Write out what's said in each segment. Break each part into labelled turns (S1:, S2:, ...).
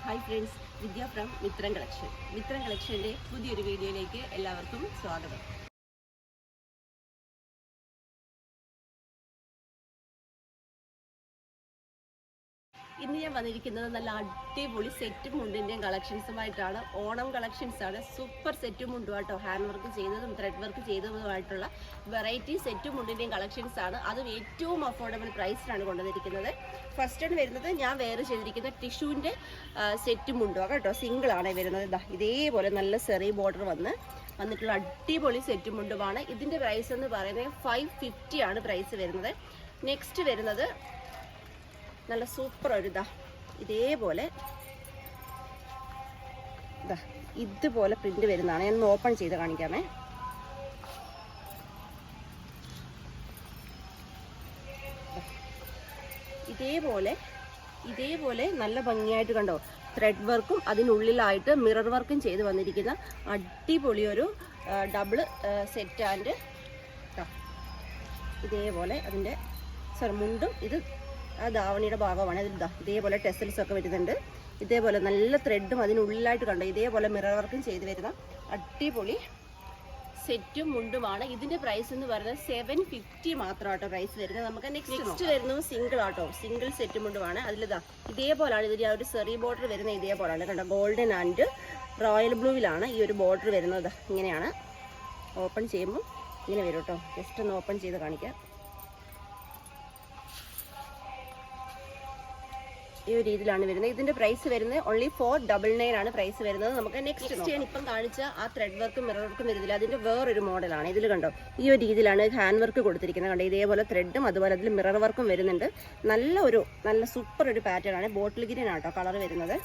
S1: Hi friends, Vidya from Mithram collection. Mithram കളക്ഷൻ്റെ പുതിയൊരു വീഡിയോയിലേക്ക് എല്ലാവർക്കും സ്വാഗതം. ഇന്ന് ഞാൻ വന്നിരിക്കുന്നത് നല്ല അടിപൊളി സെറ്റും മുണ്ടിൻ്റെയും കളക്ഷൻസുമായിട്ടാണ്. ഓണം കളക്ഷൻസാണ്. സൂപ്പർ സെറ്റും മുണ്ടും കേട്ടോ. ഹാൻഡ് വർക്ക് ചെയ്തതും ത്രെഡ് വർക്ക് ചെയ്തതുമായിട്ടുള്ള വെറൈറ്റി സെറ്റും മുണ്ടിൻ്റെയും കളക്ഷൻസാണ്. അതും ഏറ്റവും അഫോർഡബിൾ പ്രൈസിലാണ് കൊണ്ടുവന്നിരിക്കുന്നത്. ഫസ്റ്റ് ആണ് വരുന്നത് ഞാൻ വെയർ ചെയ്തിരിക്കുന്ന ടിഷ്യൂവിൻ്റെ സെറ്റും മുണ്ടും കേട്ടോ. സിംഗിളാണ് വരുന്നത്. ഇതേപോലെ നല്ല സെറി ബോർഡർ വന്നിട്ടുള്ള അടിപൊളി സെറ്റും മുണ്ടുമാണ്. ഇതിൻ്റെ പ്രൈസ് എന്ന് പറയുന്നത് 550 ആണ് പ്രൈസ് വരുന്നത്. നെക്സ്റ്റ് വരുന്നത് നല്ല സൂപ്പർ ഒരു ഇതേപോലെ ഇതുപോലെ പ്രിന്റ് വരുന്നതാണ്. ഞാൻ ഓപ്പൺ ചെയ്ത് കാണിക്കാമേ. ഇതേപോലെ നല്ല ഭംഗിയായിട്ട് കണ്ടോ, ത്രെഡ് വർക്കും അതിനുള്ളിലായിട്ട് മിറർ വർക്കും ചെയ്ത് വന്നിരിക്കുന്ന അടിപൊളി ഒരു ഡബിൾ സെറ്റ് ആൻഡ് ഇതേപോലെ അതിൻ്റെ മുണ്ടും ഇത് ആ ധാവണിയുടെ ഭാഗമാണ്. അതിൽ ഇതേപോലെ ടെസൽസ് ഒക്കെ വരുന്നുണ്ട്. ഇതേപോലെ നല്ല ത്രെഡും അതിനുള്ളിലായിട്ട് കണ്ടോ, ഇതേപോലെ മിറർ വർക്കും ചെയ്ത് വരുന്ന അടിപൊളി സെറ്റും മുണ്ടുമാണ്. ഇതിൻ്റെ പ്രൈസ് എന്ന് പറയുന്നത് 750 മാത്രം ആട്ടോ പ്രൈസ് വരുന്നത്. നമുക്ക് നെക്സ്റ്റ് വരുന്നത് സിംഗിൾ ആട്ടോ. Single set മുണ്ടുമാണ്. അതിലിതാ ഇതേപോലെയാണ് ഇതിൻ്റെ ആ ഒരു സെറി ബോർഡർ വരുന്നത്. ഇതേപോലെയാണ് കണ്ടോ, ഗോൾഡൻ ആൻഡ് റോയൽ ബ്ലൂവിലാണ് ഈ ഒരു ബോർഡർ വരുന്നത്. ഇങ്ങനെയാണ് ഓപ്പൺ ചെയ്യുമ്പോൾ ഇങ്ങനെ വരും കേട്ടോ. ജസ്റ്റ് ഒന്ന് ഓപ്പൺ ചെയ്ത് കാണിക്കാം. ഈ ഒരു രീതിയിലാണ് വരുന്നത്. ഇതിന്റെ പ്രൈസ് വരുന്നത് ഓൺലി 499 ആണ് പ്രൈസ് വരുന്നത്. നമുക്ക് നെക്സ്റ്റ് ഞാൻ ഇപ്പം കാണിച്ച ആ ത്രെഡ് വർക്കും മിറർ വർക്കും വരുന്നില്ല, അതിന്റെ വേറൊരു മോഡലാണ്. ഇതിൽ കണ്ടോ, ഈ ഒരു രീതിയിലാണ് ഹാൻഡ് വർക്ക് കൊടുത്തിരിക്കുന്നത്. കണ്ടോ, ഇതേപോലെ ത്രെഡും അതുപോലെ അതിൽ മിറർ വർക്കും വരുന്നുണ്ട്. നല്ല സൂപ്പർ ഒരു പാറ്റേൺ ആണ്. ബോട്ടിൽ ഗ്രീൻ ആട്ടോ കളർ വരുന്നത്.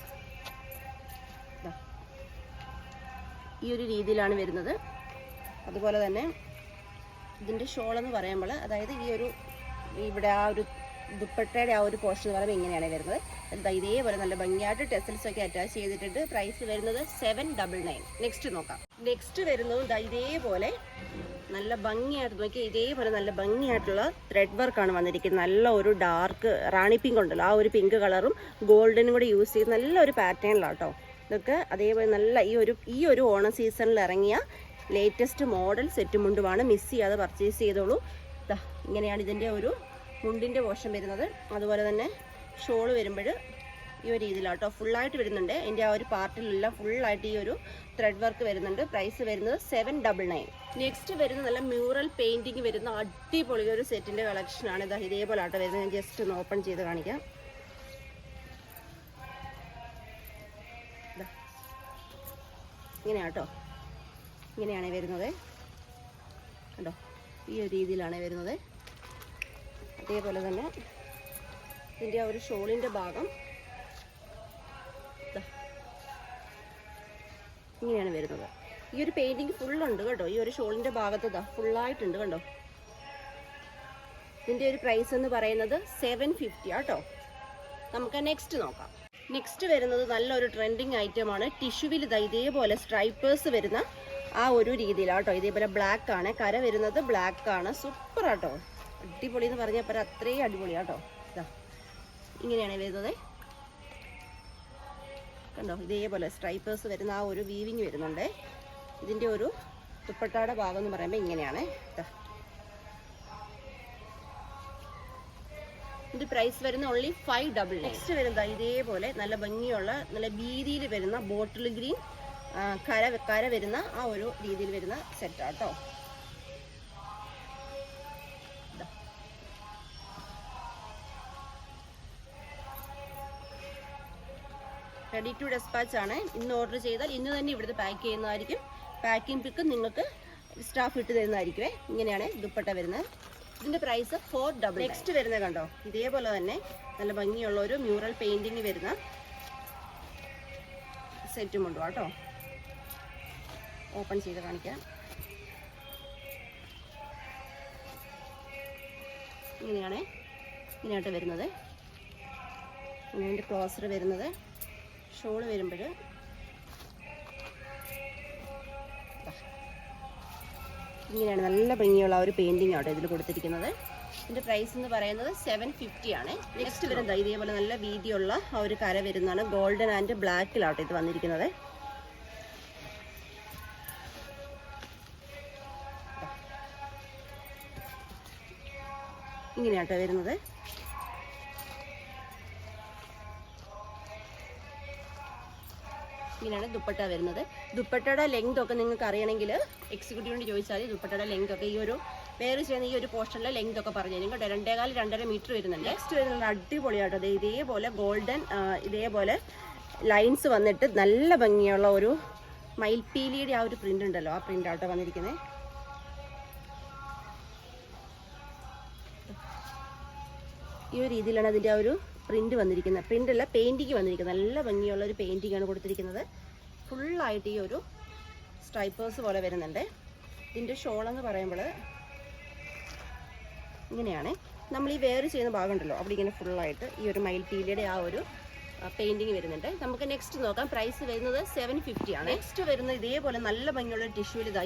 S1: ഈ ഒരു രീതിയിലാണ് വരുന്നത്. അതുപോലെ തന്നെ ഇതിന്റെ ഷോൾ എന്ന് പറയുമ്പോൾ, അതായത് ഈ ഒരു ഇവിടെ ആ ഒരു ദുപ്പട്ടയുടെ ആ ഒരു പോർഷൻ എന്ന് പറയുമ്പോൾ ഇങ്ങനെയാണ് വരുന്നത്. ഇതേപോലെ നല്ല ഭംഗിയായിട്ട് ടെസൽസ് ഒക്കെ അറ്റാച്ച് ചെയ്തിട്ടുണ്ട്. പ്രൈസ് വരുന്നത് 799. നെക്സ്റ്റ് നോക്കാം. നെക്സ്റ്റ് വരുന്നത് ഇതേപോലെ നല്ല ഭംഗിയായിട്ട് നോക്കി, ഇതേപോലെ നല്ല ഭംഗിയായിട്ടുള്ള ത്രെഡ് വർക്കാണ് വന്നിരിക്കുന്നത്. നല്ല ഒരു ഡാർക്ക് റാണി പിങ്ക് ഉണ്ടല്ലോ, ആ ഒരു പിങ്ക് കളറും ഗോൾഡനും കൂടി യൂസ് ചെയ്ത് നല്ലൊരു പാറ്റേണിലാട്ടോ. ഇതൊക്കെ അതേപോലെ നല്ല ഈ ഒരു ഓണം സീസണിൽ ഇറങ്ങിയ ലേറ്റസ്റ്റ് മോഡൽ സെറ്റ് മുണ്ടുമാണ്. മിസ് ചെയ്യാതെ പർച്ചേസ് ചെയ്തോളൂ. ഇങ്ങനെയാണ് ഇതിൻ്റെ ഒരു മുണ്ടിൻ്റെ പോർഷൻ വരുന്നത്. അതുപോലെ തന്നെ ഷോള് വരുമ്പോൾ ഈ ഒരു രീതിയിലാട്ടോ ഫുള്ളായിട്ട് വരുന്നുണ്ട്. എൻ്റെ ആ ഒരു പാർട്ടിലെല്ലാം ഫുള്ളായിട്ട് ഈ ഒരു ത്രെഡ് വർക്ക് വരുന്നുണ്ട്. പ്രൈസ് വരുന്നത് 799. നെക്സ്റ്റ് വരുന്നത് നല്ല മ്യൂറൽ പെയിൻറ്റിങ് വരുന്ന അടിപൊളി ഒരു സെറ്റിൻ്റെ കളക്ഷനാണ്. ഇതേപോലെ ആട്ടോ വരുന്നത്. ഞാൻ ജസ്റ്റ് ഒന്ന് ഓപ്പൺ ചെയ്ത് കാണിക്കാം. ഇങ്ങനെയാട്ടോ, ഇങ്ങനെയാണ് വരുന്നത്. കണ്ടോ, ഈ ഒരു രീതിയിലാണ് വരുന്നത്. അതേപോലെ തന്നെ ഇതിൻ്റെ ആ ഒരു ഷോളിൻ്റെ ഭാഗം ഇങ്ങനെയാണ് വരുന്നത്. ഈ ഒരു പെയിൻറ്റിങ് ഫുള്ളുണ്ട് കേട്ടോ. ഈ ഒരു ഷോളിൻ്റെ ഭാഗത്ത് ഫുള്ളായിട്ടുണ്ട് കണ്ടോ. ഇതിൻ്റെ ഒരു പ്രൈസ് എന്ന് പറയുന്നത് 750 ആട്ടോ. നമുക്ക് നെക്സ്റ്റ് നോക്കാം. നെക്സ്റ്റ് വരുന്നത് നല്ലൊരു ട്രെൻഡിങ് ഐറ്റമാണ്. ടിഷ്യൂവിൽ ഇതേപോലെ സ്ട്രൈപ്പേഴ്സ് വരുന്ന ആ ഒരു രീതിയിലാട്ടോ. ഇതേപോലെ ബ്ലാക്ക് ആണ്, കര വരുന്നത് ബ്ലാക്ക് ആണ്. സൂപ്പർ ആട്ടോ, അടിപൊളി എന്ന് പറഞ്ഞാൽ പല അത്രയും അടിപൊളിയാട്ടോ. ഇങ്ങനെയാണ് വരുന്നത് കണ്ടോ. ഇതേപോലെ സ്ട്രൈപ്പേഴ്സ് വരുന്ന ആ ഒരു വീവിങ് വരുന്നുണ്ട്. ഇതിൻ്റെ ഒരു ദുപ്പട്ടയുടെ ഭാഗം എന്ന് പറയുമ്പോൾ ഇങ്ങനെയാണ്. ഇതിൻ്റെ പ്രൈസ് വരുന്ന ഓൺലി 599. നെക്സ്റ്റ് വരുന്നത് ഇതേപോലെ നല്ല ഭംഗിയുള്ള നല്ല വീതിയിൽ വരുന്ന ബോട്ടിൽ ഗ്രീൻ കര വരുന്ന ആ ഒരു രീതിയിൽ വരുന്ന സെറ്റാട്ടോ. റെഡി ടു ഡെസ്പാച്ച് ആണ്. ഇന്ന് ഓർഡർ ചെയ്താൽ ഇന്ന് തന്നെ ഇവിടുത്തെ പാക്ക് ചെയ്യുന്നതായിരിക്കും. പാക്കിംഗ് പിക്ക് നിങ്ങൾക്ക് സ്റ്റാഫ് ഇട്ട് തരുന്നതായിരിക്കുമേ. ഇങ്ങനെയാണ് ദുപ്പട്ട വരുന്നത്. ഇതിൻ്റെ പ്രൈസ് 499. നെക്സ്റ്റ് വരുന്നത് കണ്ടോ, ഇതേപോലെ തന്നെ നല്ല ഭംഗിയുള്ള ഒരു മ്യൂറൽ പെയിൻറ്റിങ് വരുന്ന സെറ്റും ഉണ്ടോ കേട്ടോ. ഓപ്പൺ ചെയ്ത് കാണിക്കാം. ഇങ്ങനെയായിട്ട് വരുന്നത്. ഇതിൻ്റെ ക്ലോസർ വരുന്നത്. ഷോള് വരുമ്പോൾ ഇങ്ങനെയാണ് നല്ല ഭംഗിയുള്ള ഒരു പെയിൻറ്റിങ് ആട്ടോ ഇതിൽ കൊടുത്തിരിക്കുന്നത്. ഇതിൻ്റെ പ്രൈസ് എന്ന് പറയുന്നത് 750 ആണ്. നെക്സ്റ്റ് വരുന്നത് ഇതേപോലെ നല്ല വീതിയുള്ള ആ ഒരു കര വരുന്നതാണ്. ഗോൾഡൻ ആൻഡ് ബ്ലാക്കിലാട്ടോ ഇത് വന്നിരിക്കുന്നത്. ഇങ്ങനെയാട്ടോ വരുന്നത്. ഇങ്ങനെയാണ് ദുപ്പട്ട വരുന്നത്. ദുപ്പട്ടയുടെ ലെങ്ത് ഒക്കെ നിങ്ങൾക്ക് അറിയണമെങ്കിൽ എക്സിക്യൂട്ടീവിനോട് ചോദിച്ചാൽ ദുപ്പട്ടയുടെ ലെങ്ത് ഒക്കെ ഈ ഒരു വേറെ ചെയ്യുന്ന ഈ ഒരു പോർഷനിലെ ലെങ്ത് ഒക്കെ പറഞ്ഞു തരും കേട്ടോ. 2.5-2.5 മീറ്റർ വരുന്നുണ്ട്. നെക്സ്റ്റ് വരുന്നത് അടിപൊളിയാട്ടോ. അത് ഇതേപോലെ ഗോൾഡൻ ഇതേപോലെ ലൈൻസ് വന്നിട്ട് നല്ല ഭംഗിയുള്ള ഒരു മയിൽപ്പീലിയുടെ ആ ഒരു പ്രിന്റ് ഉണ്ടല്ലോ, ആ പ്രിന്റ് ആട്ടോ വന്നിരിക്കുന്നത്. ഈ ഒരു രീതിയിലാണ് അതിൻ്റെ ആ ഒരു പ്രിന്റ് വന്നിരിക്കുന്നത്. പ്രിന്റ് അല്ല, പെയിന്റിങ് വന്നിരിക്കുന്നത്. നല്ല ഭംഗിയുള്ള ഒരു പെയിന്റിംഗ് ആണ് കൊടുത്തിരിക്കുന്നത്. ഫുള്ളായിട്ട് ഈ ഒരു സ്ട്രൈപ്പേഴ്സ് പോലെ വരുന്നുണ്ട്. ഇതിൻ്റെ ഷോൾ എന്ന് പറയുമ്പോൾ ഇങ്ങനെയാണ്. നമ്മൾ ഈ വേറെ ചെയ്യുന്ന ഭാഗം ഉണ്ടല്ലോ, അവിടെ ഇങ്ങനെ ഫുള്ളായിട്ട് ഈ ഒരു മയിൽപ്പീലിയുടെ ആ ഒരു പെയിന്റിങ് വരുന്നുണ്ട്. നമുക്ക് നെക്സ്റ്റ് നോക്കാം. പ്രൈസ് വരുന്നത് 750 ആണ്. നെക്സ്റ്റ് വരുന്നത് ഇതേപോലെ നല്ല ഭംഗിയുള്ള ടിഷ്യൂവിൽ ഇതാ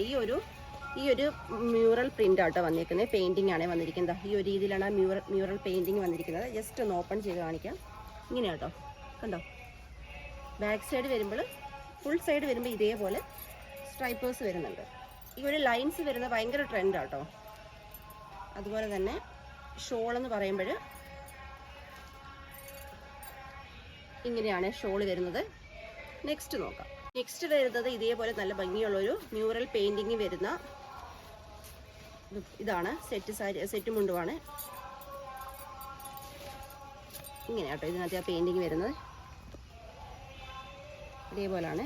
S1: ഈ ഒരു മ്യൂറൽ പ്രിന്റ് ആട്ടോ വന്നിരിക്കുന്നത്. പെയിന്റിംഗ് ആണ് വന്നിരിക്കുന്നത്. ഈ ഒരു രീതിയിലാണ് മ്യൂറൽ പെയിന്റിങ് വന്നിരിക്കുന്നത്. ജസ്റ്റ് ഒന്ന് ഓപ്പൺ ചെയ്ത് കാണിക്കാം. ഇങ്ങനെ കേട്ടോ, കണ്ടോ. ബാക്ക് സൈഡ് വരുമ്പോൾ ഫുൾ സൈഡ് വരുമ്പോൾ ഇതേപോലെ സ്ട്രൈപ്പേഴ്സ് വരുന്നുണ്ട്. ഈ ഒരു ലൈൻസ് വരുന്നത് ഭയങ്കര ട്രെൻഡ് ആട്ടോ. അതുപോലെ തന്നെ ഷോൾ എന്ന് പറയുമ്പോൾ ഇങ്ങനെയാണ് ഷോൾ വരുന്നത്. നെക്സ്റ്റ് നോക്കാം. നെക്സ്റ്റ് വരുന്നത് ഇതേപോലെ നല്ല ഭംഗിയുള്ളൊരു മ്യൂറൽ പെയിന്റിങ് വരുന്ന ഇതാണ്. സെറ്റ് മുണ്ടുമാണ്. ഇങ്ങനെയാട്ടോ ഇതിനകത്ത് ആ പെയിന്റിങ് വരുന്നത്. ഇതേപോലാണ്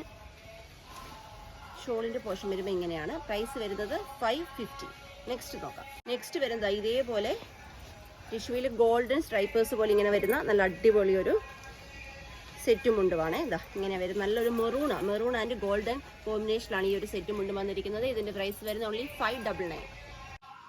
S1: ഷോളിൻ്റെ പോർഷൻ വരുമ്പോൾ ഇങ്ങനെയാണ്. പ്രൈസ് വരുന്നത് 550. നെക്സ്റ്റ് നോക്കാം. നെക്സ്റ്റ് വരുന്നത് ഇതേപോലെ ടിഷ്യൂവിൽ ഗോൾഡൻ സ്ട്രൈപ്പേഴ്സ് പോലെ ഇങ്ങനെ വരുന്ന നല്ല അടിപൊളി ഒരു സെറ്റ് മുണ്ടുമാണ്. ഇതാ ഇങ്ങനെ വരും. നല്ലൊരു മെറൂൺ ആൻഡ് ഗോൾഡൻ കോമ്പിനേഷനിലാണ് ഈ ഒരു സെറ്റ് മുണ്ട് വന്നിരിക്കുന്നത്. ഇതിൻ്റെ പ്രൈസ് വരുന്നത് ഓൺലി 599.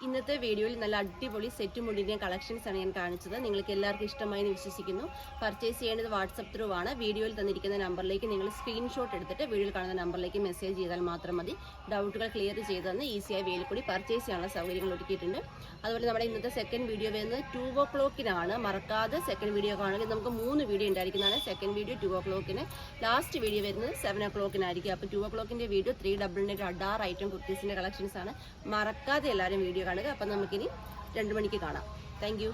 S1: ഇന്നത്തെ വീഡിയോയിൽ നല്ല അടിപൊളി സെറ്റ് മുണ്ടിൻ്റെ കളക്ഷൻസ് ആണ് ഞാൻ കാണിച്ചത്. നിങ്ങൾക്ക് എല്ലാവർക്കും ഇഷ്ടമായി എന്ന് വിശ്വസിക്കുന്നു. പർച്ചേസ് ചെയ്യേണ്ടത് വാട്സപ്പ് ത്രൂ ആണ്. വീഡിയോയിൽ തന്നിരിക്കുന്ന നമ്പറിലേക്ക് നിങ്ങൾ സ്ക്രീൻഷോട്ട് എടുത്തിട്ട് വീഡിയോയിൽ കാണുന്ന നമ്പറിലേക്ക് മെസ്സേജ് ചെയ്താൽ മാത്രം മതി. ഡൗട്ടുകൾ ക്ലിയർ ചെയ്ത് തന്ന് ഈസിയായി വേയിൽ കൂടി പർച്ചേസ് ചെയ്യാനുള്ള സൗകര്യങ്ങൾ ഒരുക്കിയിട്ടുണ്ട്. അതുപോലെ നമ്മുടെ ഇന്നത്തെ സെക്കൻഡ് വീഡിയോ വരുന്നത് 2 o'clock-നാണ്. മറക്കാതെ സെക്കൻഡ് വീഡിയോ കാണുമെങ്കിൽ നമുക്ക് 3 വീഡിയോ ഉണ്ടായിരിക്കുന്നതാണ്. സെക്കൻഡ് വീഡിയോ 2 o'clock-ന്, ലാസ്റ്റ് വീഡിയോ വരുന്നത് 7 o'clock-നായിരിക്കും. അപ്പോൾ 2 o'clock-ൻ്റെ വീഡിയോ 399 അഡാർ ഐറ്റം കുർത്തീസിൻ്റെ കളക്ഷൻസ് ആണ്. മറക്കാതെ എല്ലാവരും വീഡിയോ കാണുക. അപ്പം നമുക്കിനി 2 മണിക്ക് കാണാം. Thank you.